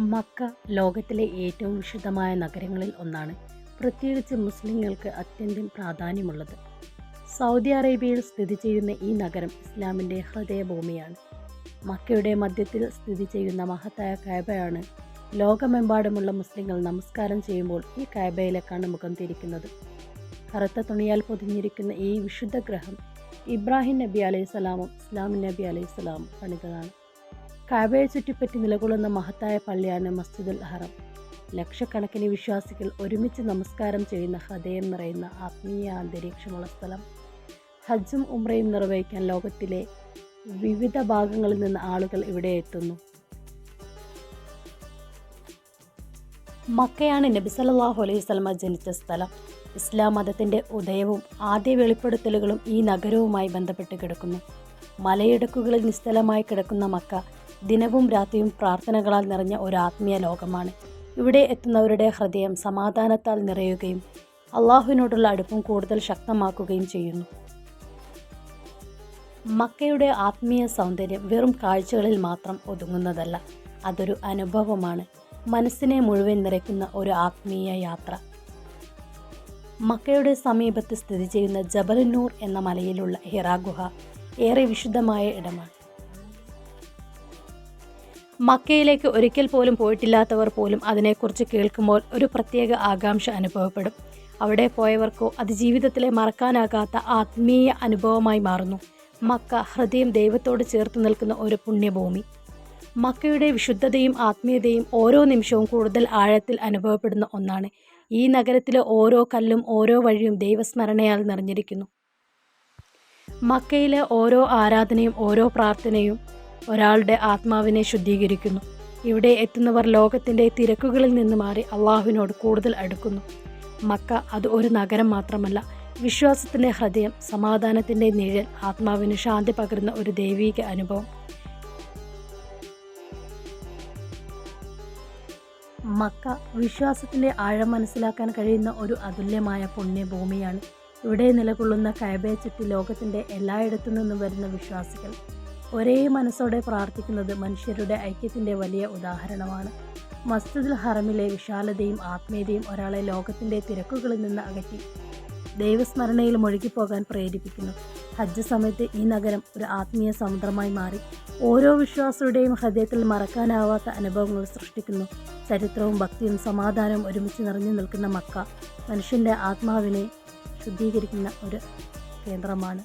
Mecca ലോകത്തിലെ ഏറ്റവും വിശുദ്ധമായ നഗരങ്ങളിൽ ഒന്നാണ്. പ്രത്യേകിച്ച് മുസ്ലിങ്ങൾക്ക് അത്യന്തം പ്രാധാന്യമുള്ളത്. സൗദി അറേബ്യയിൽ സ്ഥിതി ചെയ്യുന്ന ഈ നഗരം ഇസ്ലാമിൻ്റെ ഹൃദയഭൂമിയാണ്. മക്കയുടെ മധ്യത്തിൽ സ്ഥിതി ചെയ്യുന്ന മഹത്തായ കഅബയാണ് ലോകമെമ്പാടുമുള്ള മുസ്ലിങ്ങൾ നമസ്കാരം ചെയ്യുമ്പോൾ ഈ കഅബയിലേക്കാണ് മുഖം തിരിക്കുന്നത്. കറുത്ത തുണിയാൽ പൊതിഞ്ഞിരിക്കുന്ന ഈ വിശുദ്ധ ഗ്രഹം ഇബ്രാഹിം നബി അലൈഹിസ്സലാമും ഇസ്ലാം നബി അലൈഹിസ്സലാമും പണിതതാണ്. കഅബയെ ചുറ്റിപ്പറ്റി നിലകൊള്ളുന്ന മഹത്തായ പള്ളിയാണ് മസ്ജിദുൽ ഹറം. ലക്ഷക്കണക്കിന് വിശ്വാസികൾ ഒരുമിച്ച് നമസ്കാരം ചെയ്യുന്ന ഹൃദയം നിറയുന്ന ആത്മീയ അന്തരീക്ഷമുള്ള സ്ഥലം. ഹജ്ജും ഉംറയും നിർവഹിക്കാൻ ലോകത്തിലെ വിവിധ ഭാഗങ്ങളിൽ നിന്ന് ആളുകൾ ഇവിടെ എത്തുന്നു. മക്കയാണ് നബി സല്ലല്ലാഹു അലൈഹി വസല്ലമ ജനിച്ച സ്ഥലം. ഇസ്ലാം മതത്തിൻ്റെ ഉദയവും ആദ്യ വെളിപ്പെടുത്തലുകളും ഈ നഗരവുമായി ബന്ധപ്പെട്ട് കിടക്കുന്നു. മലയിടുക്കുകളിൽ നിശ്ചലമായി കിടക്കുന്ന മക്ക ദിനവും രാത്രിയും പ്രാർത്ഥനകളാൽ നിറഞ്ഞ ഒരു ആത്മീയ ലോകമാണ്. ഇവിടെ എത്തുന്നവരുടെ ഹൃദയം സമാധാനത്താൽ നിറയുകയും അള്ളാഹുവിനോടുള്ള അടുപ്പം കൂടുതൽ ശക്തമാക്കുകയും ചെയ്യുന്നു. മക്കയുടെ ആത്മീയ സൗന്ദര്യം വെറും കാഴ്ചകളിൽ മാത്രം ഒതുങ്ങുന്നതല്ല, അതൊരു അനുഭവമാണ്. മനസ്സിനെ മുഴുവൻ നിറയ്ക്കുന്ന ഒരു ആത്മീയ യാത്ര. മക്കയുടെ സമീപത്ത് സ്ഥിതി ചെയ്യുന്ന ജബലുന്നൂർ എന്ന മലയിലുള്ള ഹിറാ ഗുഹ ഏറെ വിശുദ്ധമായ ഇടമാണ്. മക്കയിലേക്ക് ഒരിക്കൽ പോലും പോയിട്ടില്ലാത്തവർ പോലും അതിനെക്കുറിച്ച് കേൾക്കുമ്പോൾ ഒരു പ്രത്യേക ആകാംക്ഷ അനുഭവപ്പെടും. അവിടെ പോയവർക്കോ അത് ജീവിതത്തിലെ മറക്കാനാകാത്ത ആത്മീയ അനുഭവമായി മാറുന്നു. മക്ക ഹൃദയം ദൈവത്തോട് ചേർത്ത് നിൽക്കുന്ന ഒരു പുണ്യഭൂമി. മക്കയുടെ വിശുദ്ധതയും ആത്മീയതയും ഓരോ നിമിഷവും കൂടുതൽ ആഴത്തിൽ അനുഭവപ്പെടുന്ന ഒന്നാണ്. ഈ നഗരത്തിലെ ഓരോ കല്ലും ഓരോ വഴിയും ദൈവസ്മരണയാൽ നിറഞ്ഞിരിക്കുന്നു. മക്കയിലെ ഓരോ ആരാധനയും ഓരോ പ്രാർത്ഥനയും ഒരാളുടെ ആത്മാവിനെ ശുദ്ധീകരിക്കുന്നു. ഇവിടെ എത്തുന്നവർ ലോകത്തിൻ്റെ തിരക്കുകളിൽ നിന്ന് മാറി അള്ളാഹുവിനോട് കൂടുതൽ അടുക്കുന്നു. മക്ക അത് ഒരു നഗരം മാത്രമല്ല, വിശ്വാസത്തിൻ്റെ ഹൃദയം, സമാധാനത്തിൻ്റെ നിഴൽ, ആത്മാവിന് ശാന്തി പകരുന്ന ഒരു ദൈവീക അനുഭവം. മക്ക വിശ്വാസത്തിൻ്റെ ആഴം മനസ്സിലാക്കാൻ കഴിയുന്ന ഒരു അതുല്യമായ പുണ്യഭൂമിയാണ്. ഇവിടെ നിലകൊള്ളുന്ന കഅബയെ ചുറ്റി ലോകത്തിൻ്റെ എല്ലായിടത്തു നിന്നും വരുന്ന വിശ്വാസികൾ ഒരേ മനസ്സോടെ പ്രാർത്ഥിക്കുന്നത് മനുഷ്യരുടെ ഐക്യത്തിൻ്റെ വലിയ ഉദാഹരണമാണ്. മസ്ജിദുൽ ഹറമിലെ വിശാലതയും ആത്മീയതയും ഒരാളെ ലോകത്തിൻ്റെ തിരക്കുകളിൽ നിന്ന് അകറ്റി ദൈവസ്മരണയിൽ മുഴുകിപ്പോകാൻ പ്രേരിപ്പിക്കുന്നു. ഹജ്ജ് സമയത്ത് ഈ നഗരം ഒരു ആത്മീയ സമുദ്രമായി മാറി ഓരോ വിശ്വാസിയുടെയും ഹൃദയത്തിൽ മറക്കാനാവാത്ത അനുഭവങ്ങൾ സൃഷ്ടിക്കുന്നു. ചരിത്രവും ഭക്തിയും സമാധാനവും ഒരുമിച്ച് നിറഞ്ഞു നിൽക്കുന്ന മക്ക മനുഷ്യൻ്റെ ആത്മാവിനെ ശുദ്ധീകരിക്കുന്ന ഒരു കേന്ദ്രമാണ്.